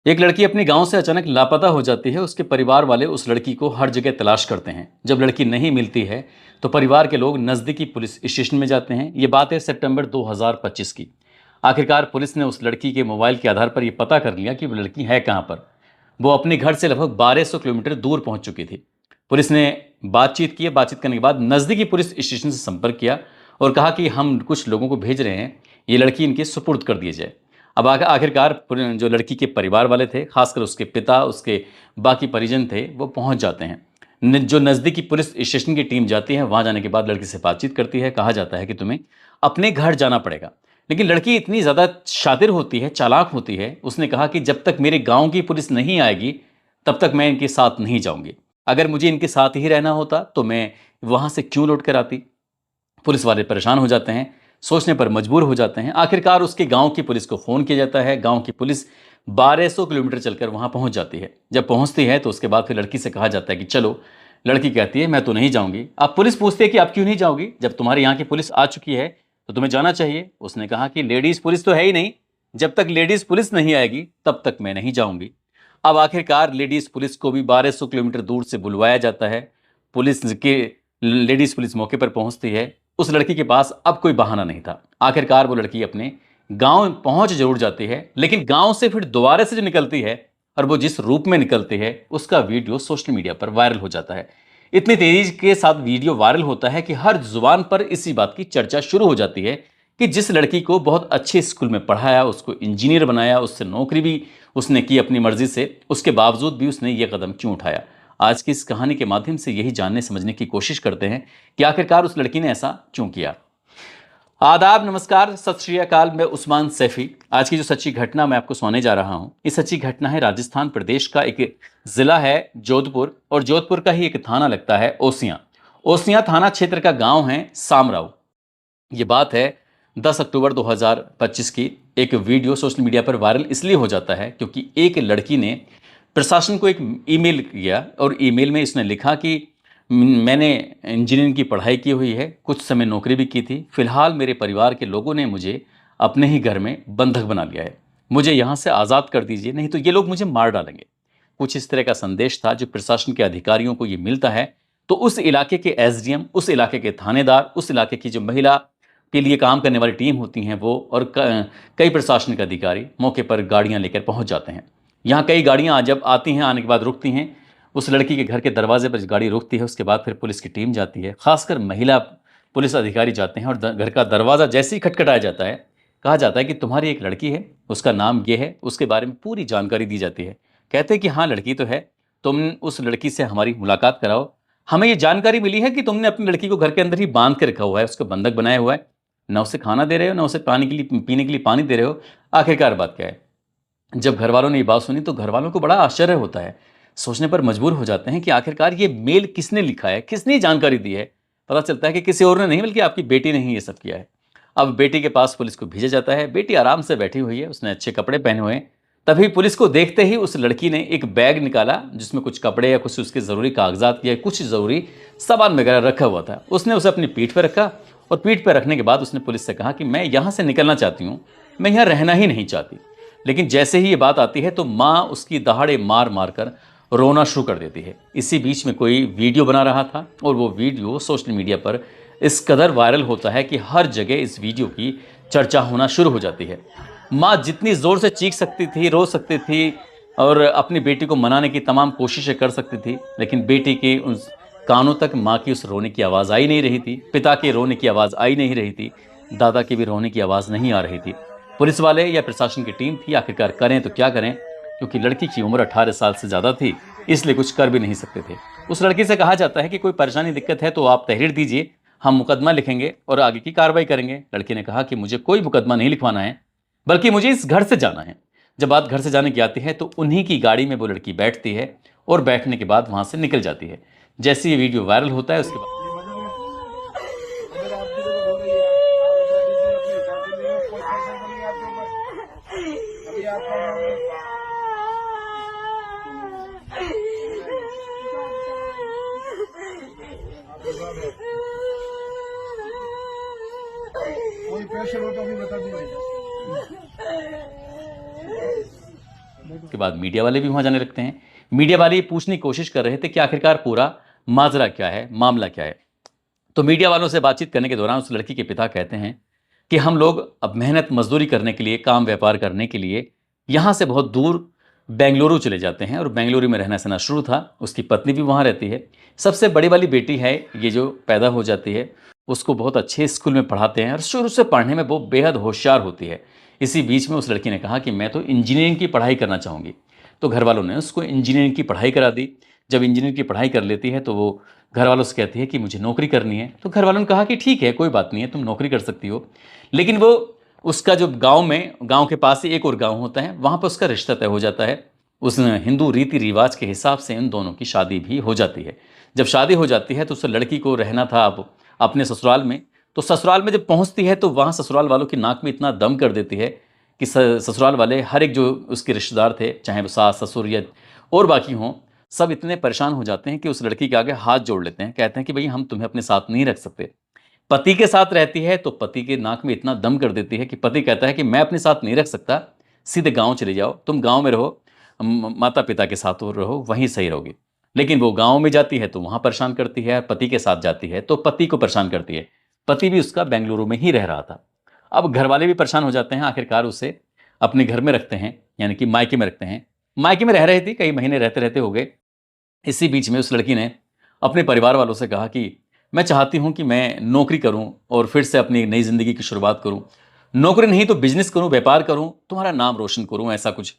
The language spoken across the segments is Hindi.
एक लड़की अपने गांव से अचानक लापता हो जाती है। उसके परिवार वाले उस लड़की को हर जगह तलाश करते हैं। जब लड़की नहीं मिलती है तो परिवार के लोग नज़दीकी पुलिस स्टेशन में जाते हैं। ये बात है सितंबर 2025 की। आखिरकार पुलिस ने उस लड़की के मोबाइल के आधार पर यह पता कर लिया कि वो लड़की है कहाँ पर। वो अपने घर से लगभग 1200 किलोमीटर दूर पहुंच चुकी थी। पुलिस ने बातचीत करने के बाद नज़दीकी पुलिस स्टेशन से संपर्क किया और कहा कि हम कुछ लोगों को भेज रहे हैं, ये लड़की इनके सुपुर्द कर दी जाए। अब आखिरकार जो लड़की के परिवार वाले थे, खासकर उसके पिता, उसके बाकी परिजन थे, वो पहुंच जाते हैं। जो नज़दीकी पुलिस स्टेशन की टीम जाती है, वहां जाने के बाद लड़की से बातचीत करती है। कहा जाता है कि तुम्हें अपने घर जाना पड़ेगा। लेकिन लड़की इतनी ज़्यादा शातिर होती है, चालाक होती है। उसने कहा कि जब तक मेरे गांव की पुलिस नहीं आएगी तब तक मैं इनके साथ नहीं जाऊंगी। अगर मुझे इनके साथ ही रहना होता तो मैं वहां से क्यों लौट कर आती। पुलिस वाले परेशान हो जाते हैं, सोचने पर मजबूर हो जाते हैं। आखिरकार उसके गांव की पुलिस को फ़ोन किया जाता है। गांव की पुलिस 1200 किलोमीटर चलकर वहां पहुंच जाती है। जब पहुंचती है तो उसके बाद फिर लड़की से कहा जाता है कि चलो। लड़की कहती है मैं तो नहीं जाऊंगी। अब पुलिस पूछती है कि आप क्यों नहीं जाओगी, जब तुम्हारे यहाँ की पुलिस आ चुकी है तो तुम्हें जाना चाहिए। उसने कहा कि लेडीज़ पुलिस तो है ही नहीं, जब तक लेडीज़ पुलिस नहीं आएगी तब तक मैं नहीं जाऊंगी। अब आखिरकार लेडीज़ पुलिस को भी 1200 किलोमीटर दूर से बुलवाया जाता है। पुलिस के लेडीज़ पुलिस मौके पर पहुंचती है। उस लड़की के पास अब कोई बहाना नहीं था। आखिरकार वो लड़की अपने गांव पहुंच जरूर जाती है, लेकिन गांव से फिर दोबारा से जो निकलती है और वो जिस रूप में निकलती है उसका वीडियो सोशल मीडिया पर वायरल हो जाता है। इतनी तेजी के साथ वीडियो वायरल होता है कि हर जुबान पर इसी बात की चर्चा शुरू हो जाती है कि जिस लड़की को बहुत अच्छे स्कूल में पढ़ाया, उसको इंजीनियर बनाया, उससे नौकरी भी उसने की अपनी मर्जी से, उसके बावजूद भी उसने ये कदम क्यों उठाया। आज की इस कहानी के माध्यम से यही जानने समझने की कोशिश करते हैं कि आखिरकार उस लड़की ने ऐसा क्यों किया। आदाब, नमस्कार, सत श्री अकाल। मैं उस्मान सैफी। आज की जो सच्ची घटना मैं आपको सुनाने जा रहा हूं, ये सच्ची घटना है राजस्थान प्रदेश का। एक जिला है जोधपुर और जोधपुर का ही एक थाना लगता है ओसियां। ओसियां थाना क्षेत्र का गांव है सामराव। ये बात है 10 अक्टूबर 2025 की। एक वीडियो सोशल मीडिया पर वायरल इसलिए हो जाता है क्योंकि एक लड़की ने प्रशासन को एक ईमेल किया और ईमेल में इसने लिखा कि मैंने इंजीनियरिंग की पढ़ाई की हुई है, कुछ समय नौकरी भी की थी। फिलहाल मेरे परिवार के लोगों ने मुझे अपने ही घर में बंधक बना लिया है। मुझे यहाँ से आज़ाद कर दीजिए, नहीं तो ये लोग मुझे मार डालेंगे। कुछ इस तरह का संदेश था जो प्रशासन के अधिकारियों को ये मिलता है। तो उस इलाके के एसडीएम, उस इलाके के थानेदार, उस इलाके की जो महिला के लिए काम करने वाली टीम होती हैं वो, और कई प्रशासनिक अधिकारी मौके पर गाड़ियां लेकर पहुंच जाते हैं। यहाँ कई गाड़ियां जब आती हैं, आने के बाद रुकती हैं। उस लड़की के घर के दरवाजे पर गाड़ी रुकती है, उसके बाद फिर पुलिस की टीम जाती है, खासकर महिला पुलिस अधिकारी जाते हैं और घर का दरवाज़ा जैसे ही खटखटाया जाता है, कहा जाता है कि तुम्हारी एक लड़की है, उसका नाम ये है। उसके बारे में पूरी जानकारी दी जाती है। कहते हैं कि हाँ लड़की तो है, तुम उस लड़की से हमारी मुलाकात कराओ। हमें ये जानकारी मिली है कि तुमने अपनी लड़की को घर के अंदर ही बांध के रखा हुआ है, उसको बंधक बनाया हुआ है। ना उसे खाना दे रहे हो, ना उसे पीने के लिए पानी दे रहे हो। आखिरकार बात क्या है। जब घर वालों ने ये बात सुनी तो घर वालों को बड़ा आश्चर्य होता है। सोचने पर मजबूर हो जाते हैं कि आखिरकार ये मेल किसने लिखा है, किसने जानकारी दी है। पता चलता है कि किसी और ने नहीं, बल्कि आपकी बेटी ने ही ये सब किया है। अब बेटी के पास पुलिस को भेजा जाता है। बेटी आराम से बैठी हुई है, उसने अच्छे कपड़े पहने हुए हैं। तभी पुलिस को देखते ही उस लड़की ने एक बैग निकाला जिसमें कुछ कपड़े या कुछ उसके ज़रूरी कागजात या कुछ ज़रूरी सामान वगैरह रखा हुआ था। उसने उसे अपनी पीठ पर रखा और पीठ पर रखने के बाद उसने पुलिस से कहा कि मैं यहाँ से निकलना चाहती हूँ, मैं यहाँ रहना ही नहीं चाहती। लेकिन जैसे ही ये बात आती है तो माँ उसकी दहाड़े मार मार कर रोना शुरू कर देती है। इसी बीच में कोई वीडियो बना रहा था और वो वीडियो सोशल मीडिया पर इस कदर वायरल होता है कि हर जगह इस वीडियो की चर्चा होना शुरू हो जाती है। माँ जितनी ज़ोर से चीख सकती थी, रो सकती थी और अपनी बेटी को मनाने की तमाम कोशिशें कर सकती थी, लेकिन बेटी के उस कानों तक माँ की उस रोने की आवाज़ आई नहीं रही थी। पिता के रोने की आवाज़ आई नहीं रही थी। दादा की भी रोने की आवाज़ नहीं आ रही थी। पुलिस वाले या प्रशासन की टीम थी, आखिरकार करें तो क्या करें, क्योंकि लड़की की उम्र 18 साल से ज़्यादा थी, इसलिए कुछ कर भी नहीं सकते थे। उस लड़की से कहा जाता है कि कोई परेशानी दिक्कत है तो आप तहरीर दीजिए, हम मुकदमा लिखेंगे और आगे की कार्रवाई करेंगे। लड़की ने कहा कि मुझे कोई मुकदमा नहीं लिखवाना है, बल्कि मुझे इस घर से जाना है। जब बात घर से जाने की आती है तो उन्हीं की गाड़ी में वो लड़की बैठती है और बैठने के बाद वहाँ से निकल जाती है। जैसे ये वीडियो वायरल होता है उसके बाद कोई प्रेशर हो तो अभी बता दीजिए। उसके बाद मीडिया वाले भी वहाँ जाने लगते हैं। मीडिया वाले ये पूछने की कोशिश कर रहे थे कि आखिरकार पूरा माजरा क्या है, मामला क्या है। तो मीडिया वालों से बातचीत करने के दौरान उस लड़की के पिता कहते हैं कि हम लोग अब मेहनत मजदूरी करने के लिए, काम व्यापार करने के लिए यहाँ से बहुत दूर बेंगलुरु चले जाते हैं और बेंगलुरु में रहना सहना शुरू था। उसकी पत्नी भी वहाँ रहती है। सबसे बड़ी वाली बेटी है ये जो पैदा हो जाती है, उसको बहुत अच्छे स्कूल में पढ़ाते हैं और शुरू से पढ़ने में वो बेहद होशियार होती है। इसी बीच में उस लड़की ने कहा कि मैं तो इंजीनियरिंग की पढ़ाई करना चाहूँगी। तो घर वालों ने उसको इंजीनियरिंग की पढ़ाई करा दी। जब इंजीनियरिंग की पढ़ाई कर लेती है तो वो घर वालों से कहती है कि मुझे नौकरी करनी है। तो घर वालों ने कहा कि ठीक है, कोई बात नहीं है, तुम नौकरी कर सकती हो। लेकिन वो उसका जो गांव के पास ही एक और गांव होता है, वहाँ पर उसका रिश्ता तय हो जाता है। उस हिंदू रीति रिवाज के हिसाब से इन दोनों की शादी भी हो जाती है। जब शादी हो जाती है तो उस लड़की को रहना था अब अपने ससुराल में। तो ससुराल में जब पहुंचती है तो वहाँ ससुराल वालों की नाक में इतना दम कर देती है कि ससुराल वाले हर एक जो उसके रिश्तेदार थे, चाहे वो सास ससुर या और बाकी हों, सब इतने परेशान हो जाते हैं कि उस लड़की के आगे हाथ जोड़ लेते हैं। कहते हैं कि भाई हम तुम्हें अपने साथ नहीं रख सकते। पति के साथ रहती है तो पति के नाक में इतना दम कर देती है कि पति कहता है कि मैं अपने साथ नहीं रख सकता, सीधे गांव चले जाओ, तुम गांव में रहो, माता पिता के साथ रहो, वहीं सही रहोगी। लेकिन वो गांव में जाती है तो वहां परेशान करती है, पति के साथ जाती है तो पति को परेशान करती है। पति भी उसका बेंगलुरु में ही रह रहा था। अब घर वाले भी परेशान हो जाते हैं। आखिरकार उसे अपने घर में रखते हैं, यानी कि मायके में रखते हैं। मायके में रह रही थी, कई महीने रहते रहते हो गए। इसी बीच में उस लड़की ने अपने परिवार वालों से कहा कि मैं चाहती हूँ कि मैं नौकरी करूँ और फिर से अपनी नई ज़िंदगी की शुरुआत करूँ। नौकरी नहीं तो बिजनेस करूँ, व्यापार करूँ, तुम्हारा नाम रोशन करूँ, ऐसा कुछ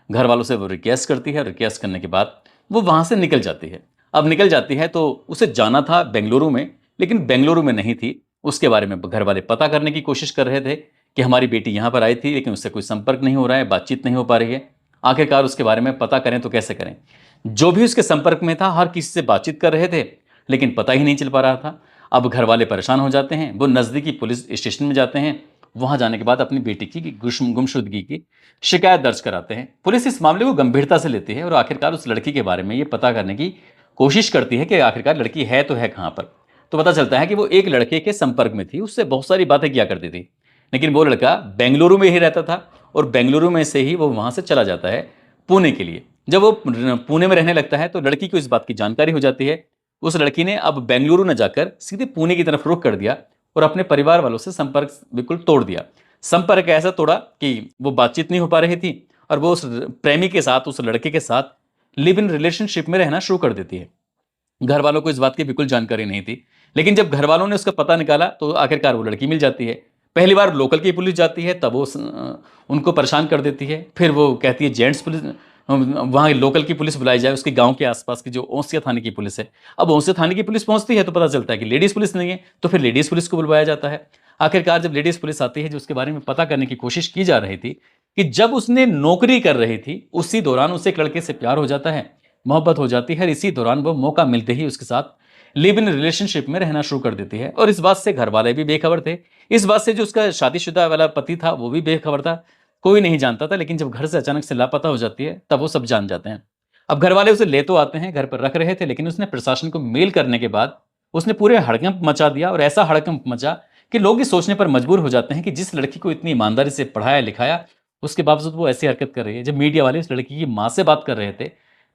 घर वालों से वो रिक्वेस्ट करती है। रिक्वेस्ट करने के बाद वो वहाँ से निकल जाती है। अब निकल जाती है तो उसे जाना था बेंगलुरु में, लेकिन बेंगलुरु में नहीं थी। उसके बारे में घर वाले पता करने की कोशिश कर रहे थे कि हमारी बेटी यहाँ पर आई थी, लेकिन उससे कोई संपर्क नहीं हो रहा है, बातचीत नहीं हो पा रही है। आखिरकार उसके बारे में पता करें तो कैसे करें। जो भी उसके संपर्क में था हर किसी से बातचीत कर रहे थे, लेकिन पता ही नहीं चल पा रहा था। अब घर वाले परेशान हो जाते हैं। वो नज़दीकी पुलिस स्टेशन में जाते हैं। वहां जाने के बाद अपनी बेटी की गुमशुदगी की शिकायत दर्ज कराते हैं। पुलिस इस मामले को गंभीरता से लेती है और आखिरकार उस लड़की के बारे में ये पता करने की कोशिश करती है कि आखिरकार लड़की है तो है कहाँ पर। तो पता चलता है कि वो एक लड़के के संपर्क में थी, उससे बहुत सारी बातें किया करती थी। लेकिन वो लड़का बेंगलुरु में ही रहता था और बेंगलुरु में से ही वो वहां से चला जाता है पुणे के लिए। जब वो पुणे में रहने लगता है तो लड़की को इस बात की जानकारी हो जाती है। उस लड़की ने अब बेंगलुरु न जाकर सीधे पुणे की तरफ रुख कर दिया और अपने परिवार वालों से संपर्क बिल्कुल तोड़ दिया। संपर्क ऐसा तोड़ा कि वो बातचीत नहीं हो पा रही थी और वो उस प्रेमी के साथ, उस लड़के के साथ लिव इन रिलेशनशिप में रहना शुरू कर देती है। घर वालों को इस बात की बिल्कुल जानकारी नहीं थी, लेकिन जब घर वालों ने उसका पता निकाला तो आखिरकार वो लड़की मिल जाती है। पहली बार लोकल की पुलिस जाती है, तब वो उनको परेशान कर देती है। फिर वो कहती है जेंट्स पुलिस, वहाँ लोकल की पुलिस बुलाई जाए, उसके गांव के आसपास की जो ओसिया थाने की पुलिस है। अब ओसिया थाने की पुलिस पहुंचती है तो पता चलता है कि लेडीज़ पुलिस नहीं है, तो फिर लेडीज़ पुलिस को बुलवाया जाता है। आखिरकार जब लेडीज़ पुलिस आती है, जो उसके बारे में पता करने की कोशिश की जा रही थी कि जब उसने नौकरी कर रही थी उसी दौरान उसे एक लड़के से प्यार हो जाता है, मोहब्बत हो जाती है। इसी दौरान वो मौका मिलते ही उसके साथ लिव इन रिलेशनशिप में रहना शुरू कर देती है। और इस बात से घर वाले भी बेखबर थे, इस बात से जो उसका शादीशुदा वाला पति था वो भी बेखबर था, कोई नहीं जानता था। लेकिन जब घर से अचानक से लापता हो जाती है तब वो सब जान जाते हैं। अब घर वाले उसे ले तो आते हैं, घर पर रख रहे थे, लेकिन उसने प्रशासन को मेल करने के बाद उसने पूरे हड़कंप मचा दिया। और ऐसा हड़कंप मचा कि लोग ये सोचने पर मजबूर हो जाते हैं कि जिस लड़की को इतनी ईमानदारी से पढ़ाया लिखाया, उसके बावजूद वो ऐसी हरकत कर रही है। जब मीडिया वाले उस लड़की की माँ से बात कर रहे थे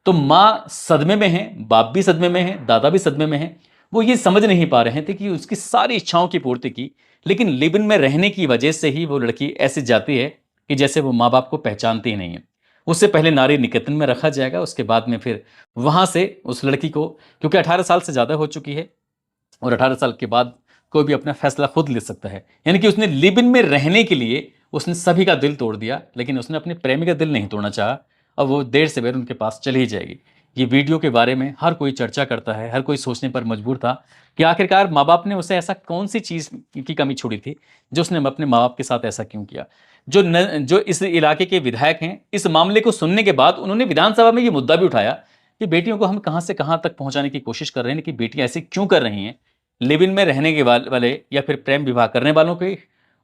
तो माँ सदमे में है, बाप भी सदमे में है, दादा भी सदमे में है। वो ये समझ नहीं पा रहे थे कि उसकी सारी इच्छाओं की पूर्ति की, लेकिन लिव इन में रहने की वजह से ही वो लड़की ऐसी जाती है कि जैसे वो माँ बाप को पहचानती ही नहीं है। उससे पहले नारी निकेतन में रखा जाएगा, उसके बाद में फिर वहाँ से उस लड़की को, क्योंकि 18 साल से ज़्यादा हो चुकी है और 18 साल के बाद कोई भी अपना फैसला खुद ले सकता है, यानी कि उसने लिव इन में रहने के लिए उसने सभी का दिल तोड़ दिया, लेकिन उसने अपने प्रेमी का दिल नहीं तोड़ना चाहा। अब वो देर से देर उनके पास चली ही जाएगी। ये वीडियो के बारे में हर कोई चर्चा करता है, हर कोई सोचने पर मजबूर था कि आखिरकार माँ बाप ने उसे ऐसा कौन सी चीज़ की कमी छोड़ी थी जो उसने अपने माँ बाप के साथ ऐसा क्यों किया। जो इस इलाके के विधायक हैं, इस मामले को सुनने के बाद उन्होंने विधानसभा में ये मुद्दा भी उठाया कि बेटियों को हम कहाँ से कहाँ तक पहुँचाने की कोशिश कर रहे हैं, कि बेटियाँ ऐसे क्यों कर रही हैं। लिव इन में रहने के वाले या फिर प्रेम विवाह करने वालों के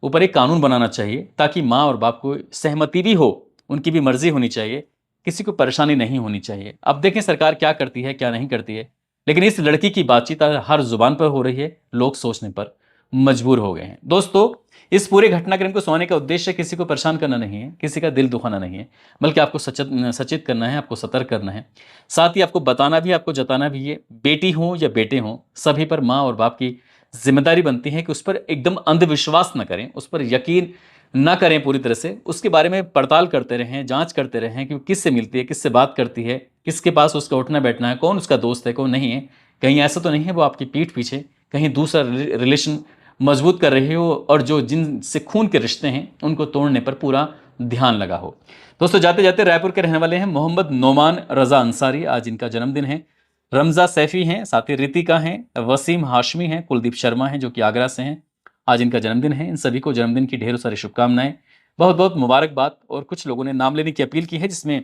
ऊपर एक कानून बनाना चाहिए, ताकि माँ और बाप को सहमति भी हो, उनकी भी मर्जी होनी चाहिए, किसी को परेशानी नहीं होनी चाहिए। अब देखें सरकार क्या करती है क्या नहीं करती है, लेकिन इस लड़की की बातचीत हर जुबान पर हो रही है, लोग सोचने पर मजबूर हो गए हैं। दोस्तों, इस पूरे घटनाक्रम को सुनाने का उद्देश्य किसी को परेशान करना नहीं है, किसी का दिल दुखाना नहीं है, बल्कि आपको सचेत करना है, आपको सतर्क करना है। साथ ही आपको बताना भी, आपको जताना भी है। बेटी हो या बेटे हों, सभी पर माँ और बाप की जिम्मेदारी बनती है कि उस पर एकदम अंधविश्वास न करें, उस पर यकीन ना करें पूरी तरह से। उसके बारे में पड़ताल करते रहें, जांच करते रहें कि वो किससे मिलती है, किससे बात करती है, किसके पास उसका उठना बैठना है, कौन उसका दोस्त है, कौन नहीं है। कहीं ऐसा तो नहीं है वो आपकी पीठ पीछे कहीं दूसरा रिलेशन मजबूत कर रही हो और जो जिनसे खून के रिश्ते हैं उनको तोड़ने पर पूरा ध्यान लगा हो। दोस्तों, जाते जाते रायपुर के रहने वाले हैं मोहम्मद नोमान रजा अंसारी, आज इनका जन्मदिन है। रमजा सैफी हैं, साथ ही रितिका हैं, वसीम हाशमी हैं, कुलदीप शर्मा हैं जो कि आगरा से हैं। आज इनका जन्मदिन है। इन सभी को जन्मदिन की ढेरों सारी शुभकामनाएं, बहुत बहुत मुबारकबाद। और कुछ लोगों ने नाम लेने की अपील की है, जिसमें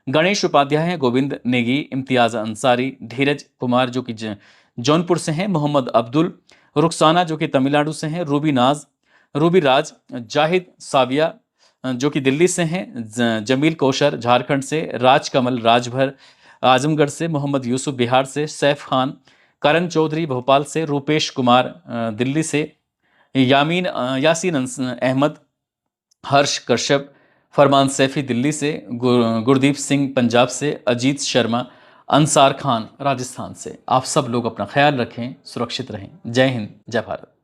गणेश उपाध्याय हैं, गोविंद नेगी, इम्तियाज अंसारी, धीरज कुमार जो कि जौनपुर से हैं, मोहम्मद अब्दुल, रुखसाना जो कि तमिलनाडु से हैं, रूबी नाज, रूबी राज, जाहिद साविया जो कि दिल्ली से हैं, जमील कौशर झारखंड से, राज कमल राजभर आजमगढ़ से, मोहम्मद यूसुफ बिहार से, सैफ खान, करण चौधरी भोपाल से, रूपेश कुमार दिल्ली से, यासीन अहमद, हर्ष कश्यप, फरमान सैफी दिल्ली से, गुरदीप सिंह पंजाब से, अजीत शर्मा, अंसार खान राजस्थान से। आप सब लोग अपना ख्याल रखें, सुरक्षित रहें। जय हिंद, जय भारत।